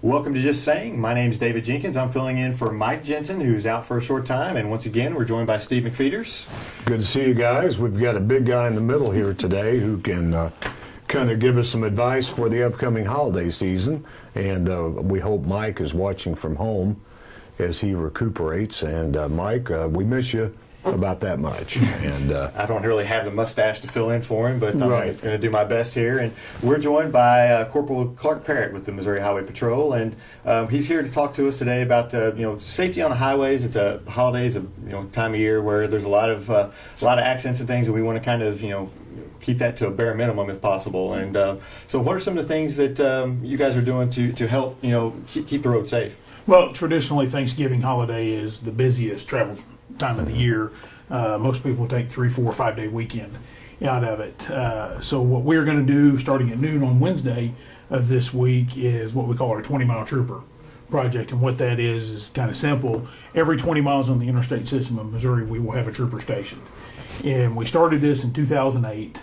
Welcome to Just Saying. My name's David Jenkins. I'm filling in for Mike Jensen, who's out for a short time. And once again, we're joined by Steve McPheeters. Good to see you guys. We've got a big guy in the middle here today who can kind of give us some advice for the upcoming holiday season. And we hope Mike is watching from home as he recuperates. And Mike, we miss you about that much. And I don't really have the mustache to fill in for him, but I'm going to do my best here. And we're joined by Corporal Clark Parrot with the Missouri Highway Patrol, and he's here to talk to us today about safety on the highways. It's a holidays, time of year where there's a lot of accidents and things, and we want to kind of keep that to a bare minimum if possible. And so, what are some of the things that you guys are doing to help keep the road safe? Well, traditionally, Thanksgiving holiday is the busiest travel time of the year. Most people take 3, 4, 5 day weekend out of it. So what we're going to do starting at noon on Wednesday of this week is what we call our 20-mile trooper project. And what that is kind of simple. Every 20 miles on the interstate system of Missouri, we will have a trooper station. And we started this in 2008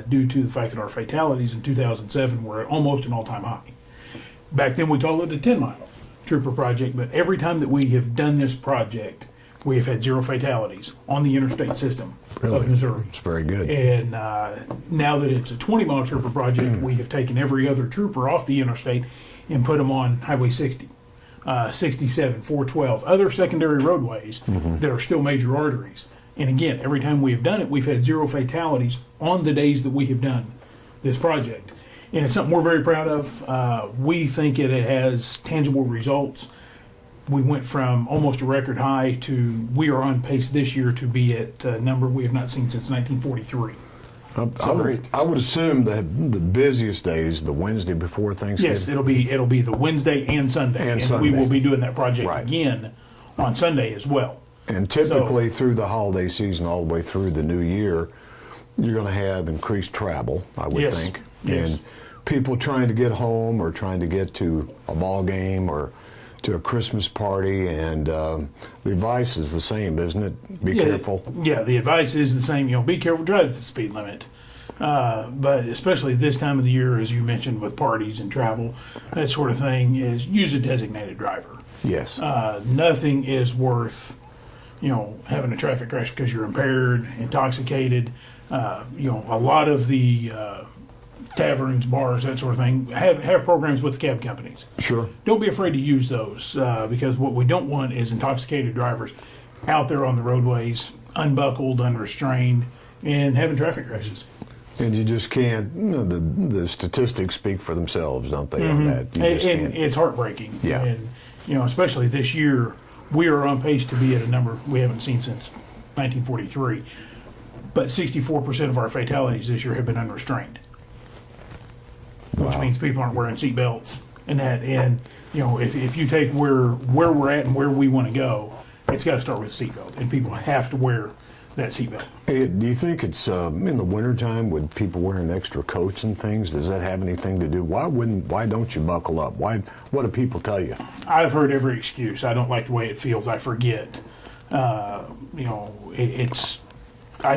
due to the fact that our fatalities in 2007 were at almost an all-time high. Back then we called it a 10-mile trooper project, but every time that we have done this project, we have had 0 fatalities on the interstate system of Missouri. It's very good. And now that it's a 20-mile trooper project, we have taken every other trooper off the interstate and put them on Highway 60, 67, 412, other secondary roadways that are still major arteries. And again, every time we have done it, we've had 0 fatalities on the days that we have done this project. And it's something we're very proud of. We think it has tangible results. We went from almost a record high to we are on pace this year to be at a number we have not seen since 1943. I would assume that the busiest days, the Wednesday before Thanksgiving. Yes, it'll be the Wednesday and Sunday. And we will be doing that project again on Sunday as well. And typically through the holiday season all the way through the new year, you're going to have increased travel, I would think. Yes. And people trying to get home or trying to get to a ball game or to a Christmas party, and the advice is the same, isn't it? Be careful. Yeah, the advice is the same. Be careful, drive at the speed limit. But especially this time of the year, as you mentioned, with parties and travel, that sort of thing, is use a designated driver. Yes. Nothing is worth, having a traffic crash because you're impaired, intoxicated. A lot of the taverns, bars, that sort of thing, have programs with the cab companies. Sure. Don't be afraid to use those because what we don't want is intoxicated drivers out there on the roadways, unbuckled, unrestrained, and having traffic crashes. And you just can't, the statistics speak for themselves, don't they, on that? And it's heartbreaking. Yeah. And, especially this year, we are on pace to be at a number we haven't seen since 1943. But 64% of our fatalities this year have been unrestrained. Which means people aren't wearing seat belts and that. And, if you take where we're at and where we want to go, it's got to start with seatbelt. And people have to wear that seatbelt. Hey, do you think it's in the wintertime with people wearing extra coats and things? Does that have anything to do? Why don't you buckle up? What do people tell you? I've heard every excuse. I don't like the way it feels. I forget. I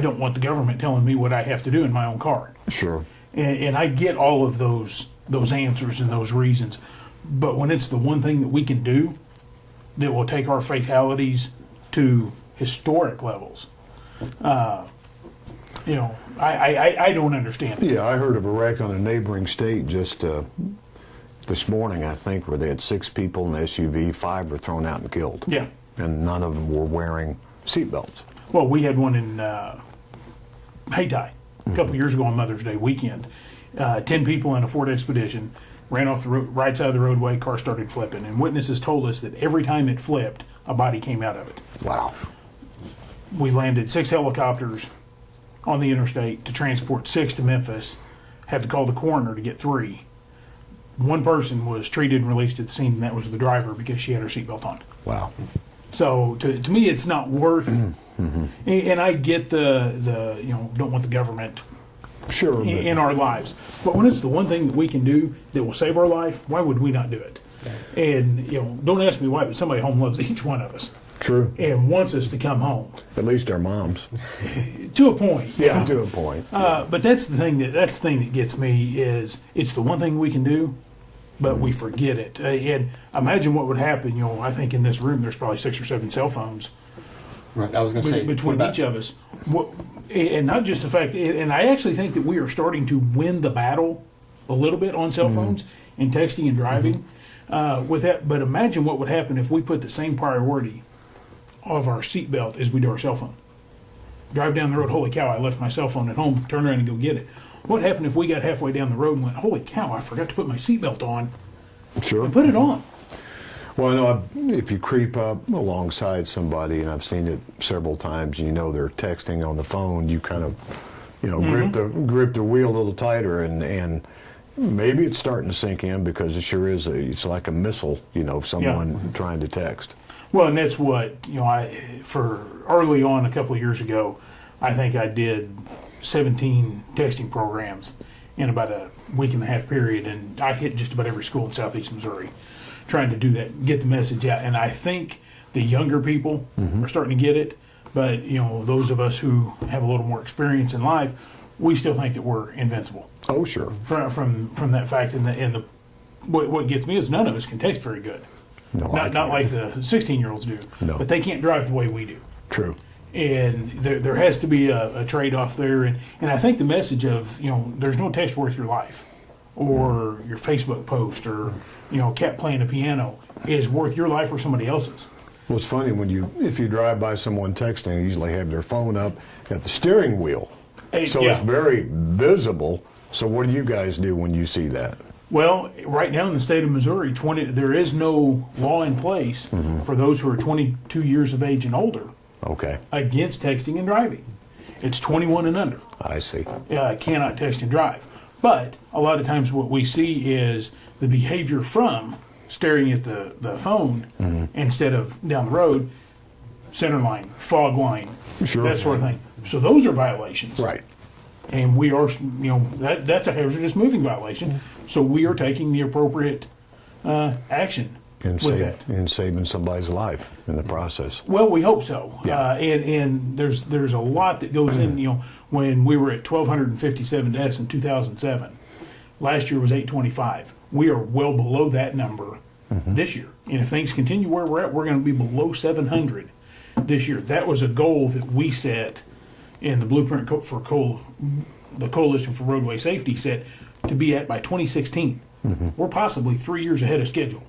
don't want the government telling me what I have to do in my own car. Sure. And I get all of those answers and those reasons. But when it's the one thing that we can do that will take our fatalities to historic levels, I don't understand it. Yeah, I heard of a wreck on a neighboring state just this morning, I think, where they had 6 people in the SUV, 5 were thrown out and killed. Yeah. And none of them were wearing seatbelts. Well, we had one in Hayti a couple years ago on Mother's Day weekend. 10 people in a Ford Expedition ran off the right side of the roadway, car started flipping, and witnesses told us that every time it flipped, a body came out of it. Wow. We landed 6 helicopters on the interstate to transport 6 to Memphis, had to call the coroner to get 3. One person was treated and released at the scene, and that was the driver because she had her seatbelt on. Wow. So to me, it's not worth. And I get the don't want the government in our lives, but when it's the one thing that we can do that will save our life, why would we not do it? And don't ask me why, but somebody home loves each one of us. True. And wants us to come home. At least our moms. To a point. Yeah, to a point. But that's the thing that gets me is it's the one thing we can do but we forget it. And imagine what would happen. I think in this room there's probably 6 or 7 cell phones Right. I was going to say between each of us. And not just the fact, and I actually think that we are starting to win the battle a little bit on cell phones and texting and driving with that. But imagine what would happen if we put the same priority of our seatbelt as we do our cell phone. Drive down the road, holy cow, I left my cell phone at home, turn around and go get it. What happened if we got halfway down the road and went, holy cow, I forgot to put my seatbelt on, Sure. and put it on? Well, I know if you creep up alongside somebody, and I've seen it several times, and they're texting on the phone, you kind of, grip the wheel a little tighter, and maybe it's starting to sink in because it sure is. It's like a missile, of someone trying to text. Well, and that's what, for early on a couple of years ago, I think I did 17 texting programs in about a week and a half period, and I hit just about every school in southeast Missouri trying to do that, get the message out. And I think the younger people are starting to get it, but, those of us who have a little more experience in life, we still think that we're invincible. Oh, sure. From that fact, and what gets me is none of us can text very good. No, Not like the 16-year-olds do, No. but they can't drive the way we do. True. And there has to be a trade-off there. And I think the message of, there's no text worth your life or your Facebook post or, cat playing a piano is worth your life or somebody else's. Well, it's funny if you drive by someone texting, they usually have their phone up at the steering wheel. So Yeah. it's very visible. So what do you guys do when you see that? Well, right now in the state of Missouri, there is no law in place for those who are 22 years of age and older Okay. against texting and driving. It's 21 and under. I see. Cannot text and drive. But a lot of times what we see is the behavior from staring at the phone instead of down the road, center line, fog line, Sure. that sort of thing. So those are violations. Right. And we are, that's a hazardous moving violation. So we are taking the appropriate action And with that. saving somebody's life in the process. Well, we hope so. Yeah. And there's a lot that goes in. When we were at 1,257 deaths in 2007, last year was 825. We are well below that number this year. And if things continue where we're at, we're going to be below 700 this year. That was a goal that we set in the blueprint for the Coalition for Roadway Safety set to be at by 2016. We're possibly 3 years ahead of schedule.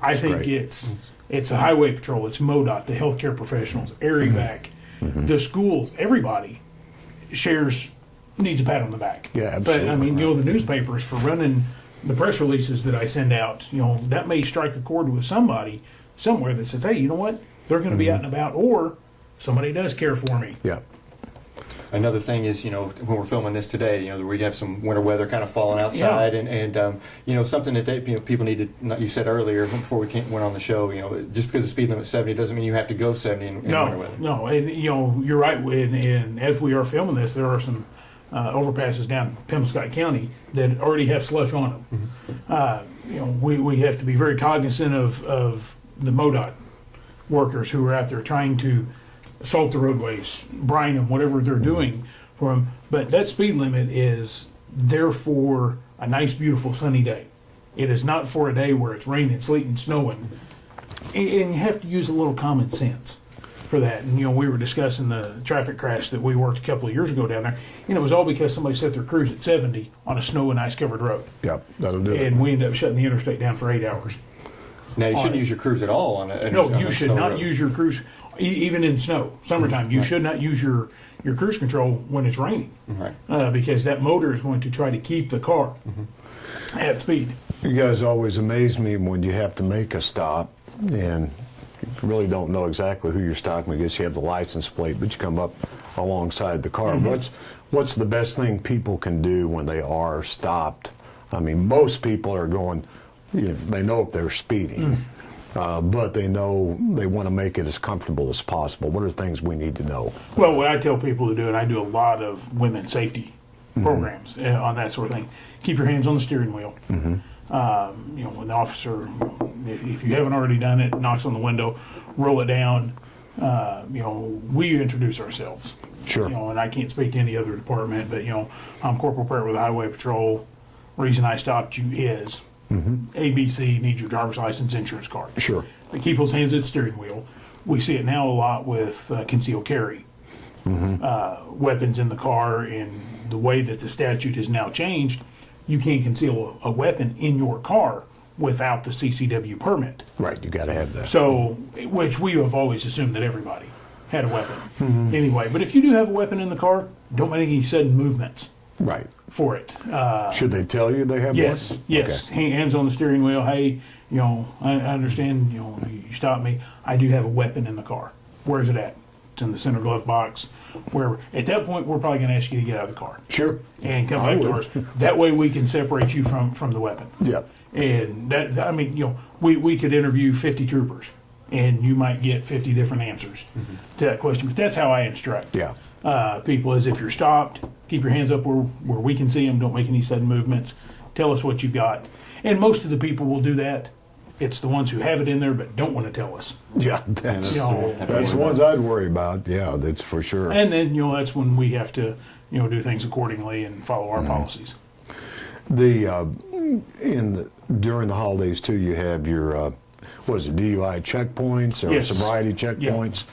I think great. it's a highway patrol, it's MoDOT, the healthcare professionals, Air Evac, the schools, everybody needs a pat on the back. Yeah, absolutely. But I mean, the newspapers for running the press releases that I send out, that may strike a chord with somebody somewhere that says, hey, you know what? They're going to be out and about, or somebody does care for me. Yeah. Another thing is, when we're filming this today, we have some winter weather kind of falling outside, and something that people need to. You said earlier before we went on the show, just because the speed limit's 70 doesn't mean you have to go 70 in winter weather. No, and you're right. And as we are filming this, there are some overpasses down Pemscott County that already have slush on them. We have to be very cognizant of the MoDOT workers who are out there trying to salt the roadways, brine them, whatever they're doing for them. But that speed limit is there for a nice, beautiful, sunny day. It is not for a day where it's raining, sleeting, snowing. And you have to use a little common sense for that. And, we were discussing the traffic crash that we worked a couple of years ago down there. And it was all because somebody set their cruise at 70 on a snow and ice covered road. Yep, that'll do it. And we ended up shutting the interstate down for 8 hours. Now, you shouldn't use your cruise at all on a No, on you a should snow not road. use your cruise, even in snow, summertime. You should not use your cruise control when it's raining, Right. because that motor is going to try to keep the car at speed. You guys always amaze me when you have to make a stop and you really don't know exactly who you're stopping. I guess you have the license plate, but you come up alongside the car. What's the best thing people can do when they are stopped? I mean, most people are going, they know if they're speeding, but they know they want to make it as comfortable as possible. What are things we need to know? Well, what I tell people to do, and I do a lot of women's safety programs on that sort of thing. Keep your hands on the steering wheel. When the officer, if you haven't already done it, knocks on the window, roll it down. We introduce ourselves. Sure. And I can't speak to any other department, but I'm Corporal Parrot with the Highway Patrol. Reason I stopped you is, ABC, need your driver's license, insurance card. Sure. Like people's hands at the steering wheel. We see it now a lot with concealed carry. Weapons in the car, and the way that the statute has now changed, you can't conceal a weapon in your car without the CCW permit. Right, you got to have that. So, which we have always assumed that everybody had a weapon. Anyway, but if you do have a weapon in the car, don't make any sudden movements Right. for it. Should they tell you they have Yes, one? yes. Okay. Hands on the steering wheel. Hey, I understand, you stopped me. I do have a weapon in the car. Where is it at? It's in the center glove box. Wherever. At that point, we're probably going to ask you to get out of the car Sure. and come I back to would. ours. That way, we can separate you from the weapon. Yep. And I mean, we could interview 50 troopers, and you might get 50 different answers to that question. But that's how I instruct Yeah. people: is if you're stopped, keep your hands up where we can see them. Don't make any sudden movements. Tell us what you've got. And most of the people will do that. It's the ones who have it in there but don't want to tell us. Yeah. That's That's the ones I'd worry about. Yeah, that's for sure. And then that's when we have to do things accordingly and follow our policies. During the holidays too, you have your DUI checkpoints or Yes. sobriety checkpoints,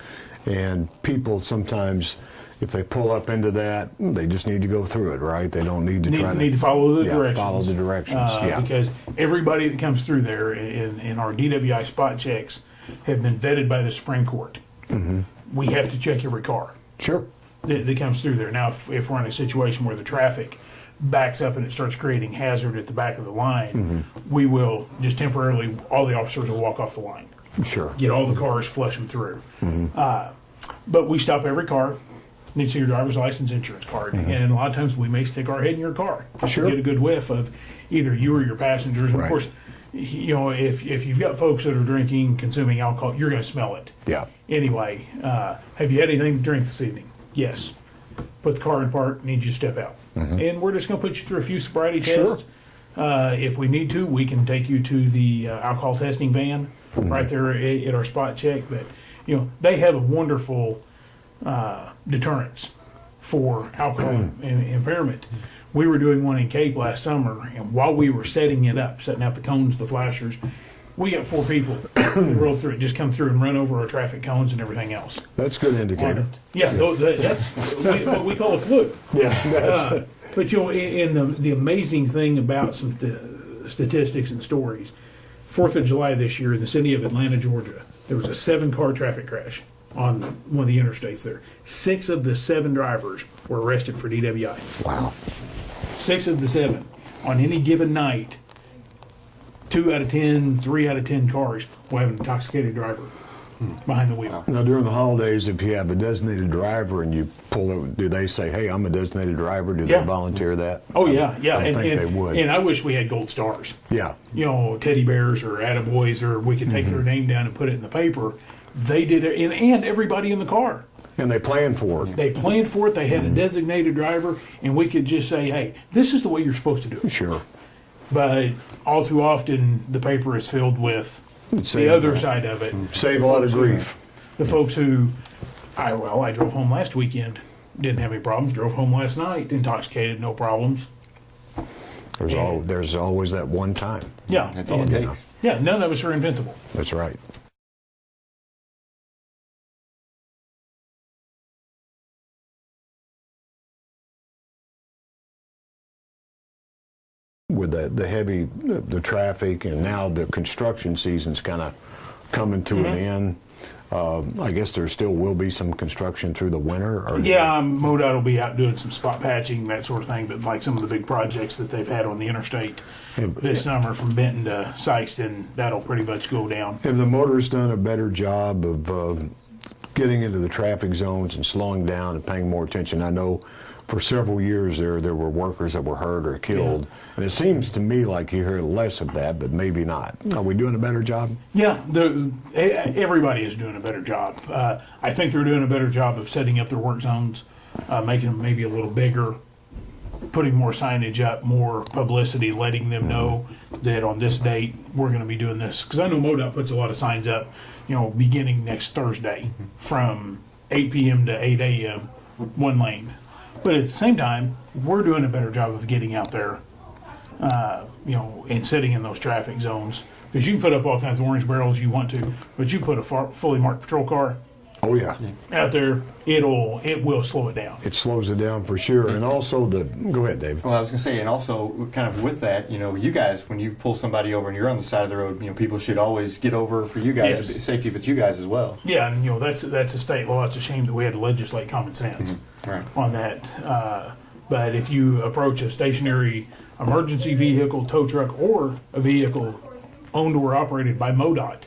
and people sometimes, if they pull up into that, they just need to go through it, right? They don't need to Need to follow the directions. Follow the directions. Because everybody that comes through there in our DWI spot checks have been vetted by the Supreme Court. We have to check every car Sure. that comes through there. Now, if we're in a situation where the traffic backs up and it starts creating hazard at the back of the line, we will just temporarily, all the officers will walk off the line. Sure. Get all the cars, flush them through. But we stop every car. Need to see your driver's license, insurance card, and a lot of times we may stick our head in your car just Sure. to get a good whiff of either you or your passengers. And Right. of course, if you've got folks that are drinking, consuming alcohol, you're going to smell it. Yeah. Anyway, have you had anything to drink this evening? Yes. Put the car in park. Need you to step out, and we're just going to put you through a few sobriety Sure. tests. If we need to, we can take you to the alcohol testing van right there at our spot check. But they have a wonderful deterrence for alcohol impairment. We were doing one in Cape last summer, and while we were setting out the cones, the flashers, we got 4 people that rolled through it, just come through and run over our traffic cones and everything else. That's a good On indicator. it. Yeah, that's what we call a clue. Yeah. But and the amazing thing about some statistics and stories, 4th of July this year in the city of Atlanta, Georgia, there was a 7-car traffic crash on one of the interstates there. 6 of the 7 drivers were arrested for DWI. Wow. 6 of the 7. On any given night, 2 out of 10, 3 out of 10 cars will have an intoxicated driver behind the wheel. Now, during the holidays, if you have a designated driver and you pull over, do they say, hey, I'm a designated driver? Do Yeah. they volunteer that? Oh, yeah, yeah. I don't think they would. And I wish we had gold stars. Yeah. Teddy bears or attaboys, or we could take their name down and put it in the paper. They did it, and everybody in the car. And they plan for it. They planned for it. They had a designated driver, and we could just say, hey, this is the way you're supposed to do it. Sure. But all too often, the paper is filled with the Save- other side of it. Save a lot of grief. The folks who, I drove home last weekend, didn't have any problems. Drove home last night, intoxicated, no problems. There's always that one time. Yeah, That's all it takes. Yeah, none of us are invincible. That's right. With the traffic, and now the construction season's kind of coming to an end. I guess there still will be some construction through the winter. Or Yeah, MoDOT will be out doing some spot patching, that sort of thing, but like some of the big projects that they've had on the interstate this summer from Benton to Sykeston, that'll pretty much go down. Have the motorists done a better job of getting into the traffic zones and slowing down and paying more attention? I know for several years there were workers that were hurt or killed, and it seems to me like you hear less of that, but maybe not. Are we doing a better job? Yeah, everybody is doing a better job. I think they're doing a better job of setting up their work zones, making them maybe a little bigger, putting more signage up, more publicity, letting them know that on this date we're going to be doing this. Because I know MoDOT puts a lot of signs up, beginning next Thursday from 8 p.m. to 8 a.m., one lane. But at the same time, we're doing a better job of getting out there and sitting in those traffic zones. Because you can put up all kinds of orange barrels you want to, but you put a fully marked patrol car Oh, yeah. out there, it will slow it down. It slows it down for sure. And also go ahead, David. Well, I was going to say, and also kind of with that, you guys, when you pull somebody over and you're on the side of the road, people should always get over for you guys, Yes. safety of you guys as well. Yeah, and that's a state law. It's a shame that we had to legislate common sense Right. on that. But if you approach a stationary emergency vehicle, tow truck, or a vehicle owned or operated by MoDOT,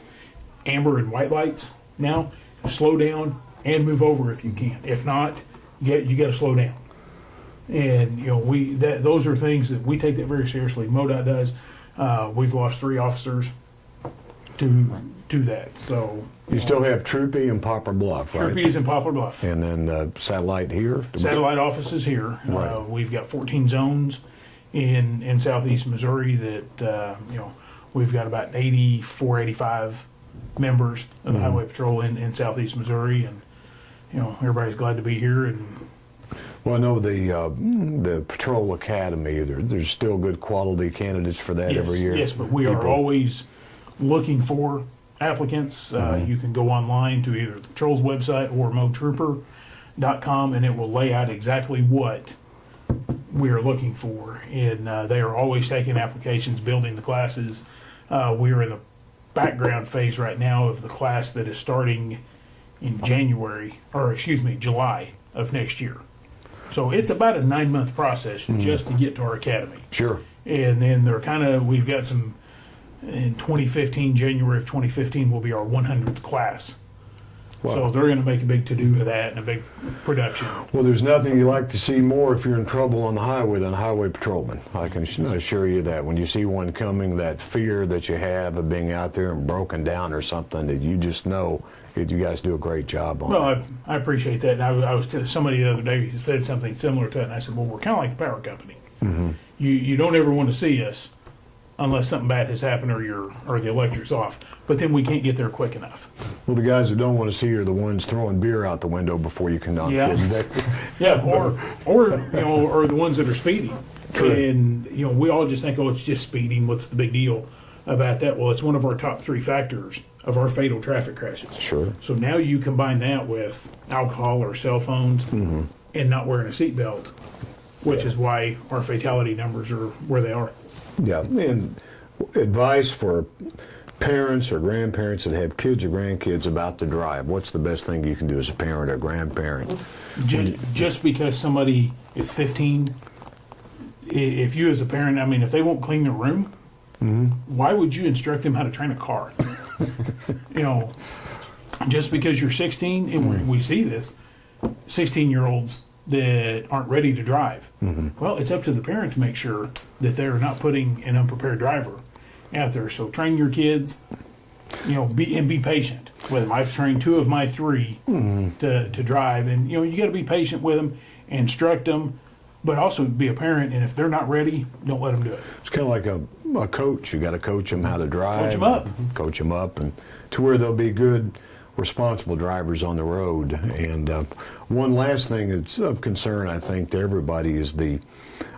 amber and white lights now, slow down and move over if you can. If not, you got to slow down. And those are things that we take that very seriously. MoDOT does. We've lost 3 officers to that. So You still have Troopy and Poplar Bluff, right? Troopy's in Poplar Bluff. And then satellite here? Satellite offices here. Right. We've got 14 zones in southeast Missouri that we've got about 84, 85 members of the Highway Patrol in southeast Missouri, and everybody's glad to be here. And Well, I know the Patrol Academy, there's still good quality candidates for that every year. Yes, but we are always looking for applicants. You can go online to either the Patrol's website or motrooper.com, and it will lay out exactly what we are looking for. And they are always taking applications, building the classes. We are in the background phase right now of the class that is starting in July of next year. So it's about a 9-month process just to get to our academy. Sure. And then we've got some, in 2015, January of 2015 will be our 100th class. Wow. So they're going to make a big to-do of that and a big production. Well, there's nothing you like to see more if you're in trouble on the highway than a highway patrolman. I can assure you that. When you see one coming, that fear that you have of being out there and broken down or something, that you just know that you guys do a great job on. Well, I appreciate that. And I was somebody the other day who said something similar to it, and I said, well, we're kind of like the power company. Mm-hmm. You don't ever want to see us unless something bad has happened or the electric's off. But then we can't get there quick enough. Well, the guys who don't want to see you are the ones throwing beer out the window before you can knock Yeah. it. Yeah, or the ones that are speeding. True. And we all just think, oh, it's just speeding. What's the big deal about that? Well, it's one of our top 3 factors of our fatal traffic crashes. Sure. So now you combine that with alcohol or cell phones and not wearing a seatbelt, which is why our fatality numbers are where they are. Yeah, and advice for parents or grandparents that have kids or grandkids about to drive. What's the best thing you can do as a parent or grandparent? Just because somebody is 15, if you as a parent, if they won't clean their room, why would you instruct them how to train a car? Just because you're 16, and we see this, 16-year-olds that aren't ready to drive. Well, it's up to the parent to make sure that they're not putting an unprepared driver out there. So train your kids, be patient with them. I've trained 2 of my 3 to drive, and you got to be patient with them, instruct them, but also be a parent. And if they're not ready, don't let them do it. It's kind of like a coach. You got to coach them how to drive. Coach them up. Coach them up, and to where they'll be good, responsible drivers on the road. And one last thing that's of concern, I think, to everybody is the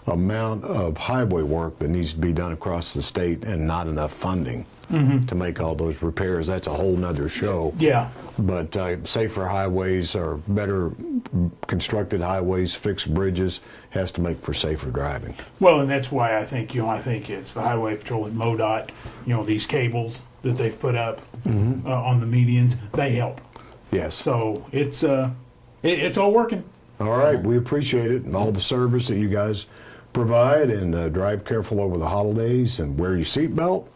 amount of highway work that needs to be done across the state and not enough funding to make all those repairs. That's a whole nother show. Yeah. But safer highways or better constructed highways, fixed bridges, has to make for safer driving. Well, and that's why I think it's the Highway Patrol and MoDOT. These cables that they've put up on the medians, they help. Yes. So it's all working. All right, we appreciate it and all the service that you guys provide, and drive careful over the holidays and wear your seatbelt,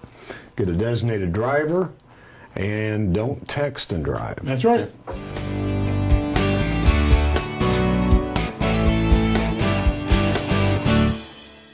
get a designated driver, and don't text and drive. That's right.